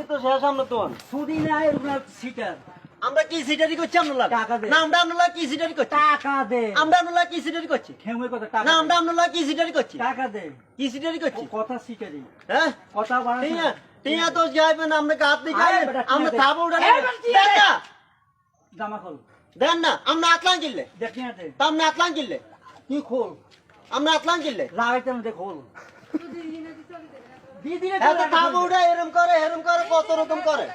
এই তো শেষ আমরা তো সুদি নাই ওগুলা সিটার। আমরা কি সিটারি করছি আপনারা টাকা দে। না আমরা আপনারা কি সিটারি করছি টাকা দে। আমরা আপনারা কি সিটারি করছি খেমে কথা টাকা না দে। আমরা আপনারা কি সিটারি করছি টাকা দে। কি সিটারি করছি কথা সিটারি। হ্যাঁ কথা বাড়াস ঠিক না। আছে ঠিক আছে তো যাইবেন আমরা কাট দিই আরে বেটা, আমরা ঠিক আছে। খাবো ওটা এই বেটা, ঠিক দেন আছে। না জামা খোল। দেন না আমরা আতলান কিনলে দেখ নিয়ে দে। তা আমরা আতলান কিনলে তুই খোল। আমরা আতলান কিনলে লাগাইতে না দে খোল। দি দিলে এত খাবো ওটা এরম করে কত রকম করে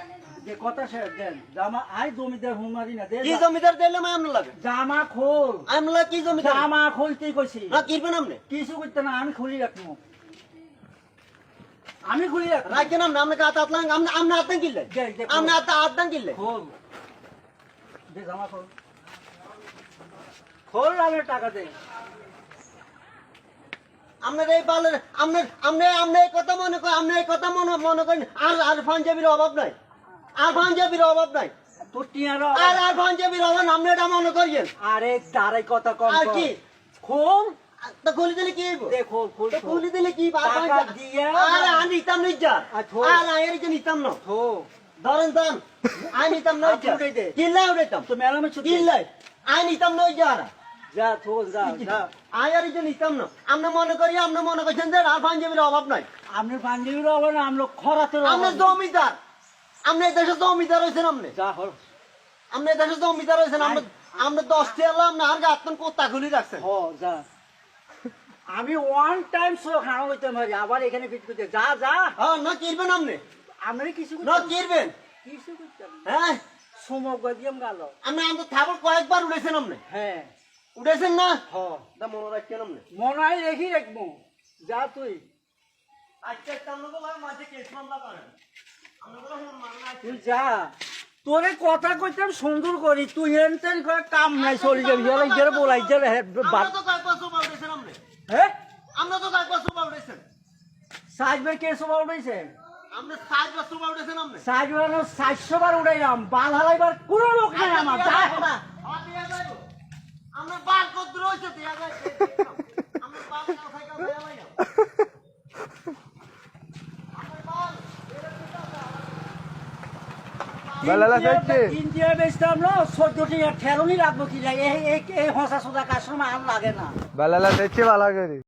যে কথা শেষ দেন। জামা আই জমিদার হুমারি না দে। কি জমিদার দিলে মা আমরা লাগে জামা খোল। আমরা কি জমিদার জামা খুলতেই কইছি। না কিনবেন আপনি কিছু করতে না আমি খুলি রাখবো। আমি খুলি রাখবো। রাখেন আপনি আমরা কাত আতলান আমরা আতলান কিনলে দে, আমরা আতলান কিনলে খোল। দে জামা খোল। খোল আমি টাকা দে। আপনার এই বালের আপনার এই কথা মনে করেন আপনার এই কথা মনে করেন আর পাঞ্জাবির অভাব নাই আর পাঞ্জাবির অভাব নাই তোর টিয়ার আর পাঞ্জাবির অভাব নাই, আপনি এটা মনে করিয়েন আরে দাঁড়াই কথা কম আর কর। কি খোল। তো খুলি দিলে কি হইব? দে খোল খোল তো খুলি দিলে কি টাকা দিয়া আরে আমি নিতাম না যা আর থো। আর এর যে নিতাম না থো। ধরেন দাম আমি নিতাম না আপনি উঠাই দে। কিনলে উঠাইতাম তো মেলামে ছুটি কিনলে আমি নিতাম না যা যা থো যা যা। আয় আর এই যে নিতাম না আমরা মনে করছেন যে আর পাঞ্জাবির অভাব নাই আপনার বান্ধবীর হবে না আমরা খরাতের আপনি জমিদার আপনি এই দেশে জমিদার হয়েছেন আপনি যা হল আপনি এই দেশে জমিদার হয়েছেন আমরা 10 টি এলাম না আর গাতন কোত্তা খুলি রাখছেন হ যা। আমি ওয়ান টাইম শো খাওয়া হইতে পারি আবার এখানে ফিট করতে যা যা। হ্যাঁ না কিনবেন আপনি আমরা কিছু না কিনবেন কিছু করতাম হ্যাঁ সমগ্র দিয়াম গেল। আপনি আমাদের থাবর কয়েকবার উঠেছেন আপনি হ্যাঁ উঠেছেন না হ তা মনে রাখছেন আপনি মনে হয় রেখি রাখবো। যা তুই আজকে আপনাদের মাঝে কেস মামলা করেন আপনাদের মামলা তুই যা। তোরে কথা কইতাম সুন্দর করি তুই এনতেন করে কাম নাই চলে যাবি যারা বলাই যারা আমরা তো কয়েক বছর পর উঠেছেন আপনি হ্যাঁ আমরা তো কয়েক বছর পর উঠেছেন সাজবে কে সব উঠাইছে আপনি 7 বছর পর উঠেছেন আপনি সাজবানো 700 বার উঠাইলাম বাল হালাইবার কোনো লোক নাই আমার যা না। আমরা বাল কত রয়েছে দিয়া যায় আমরা বাল কাছে কাছে যাই না আমরা বাল বেলালা যাচ্ছে ইন্ডিয়া বেচতাম না 14 টি ঠেলনি রাখবো কি এই হসা সোজা কাস্টমার আর লাগে না। বেলালা যাচ্ছে ভালো করে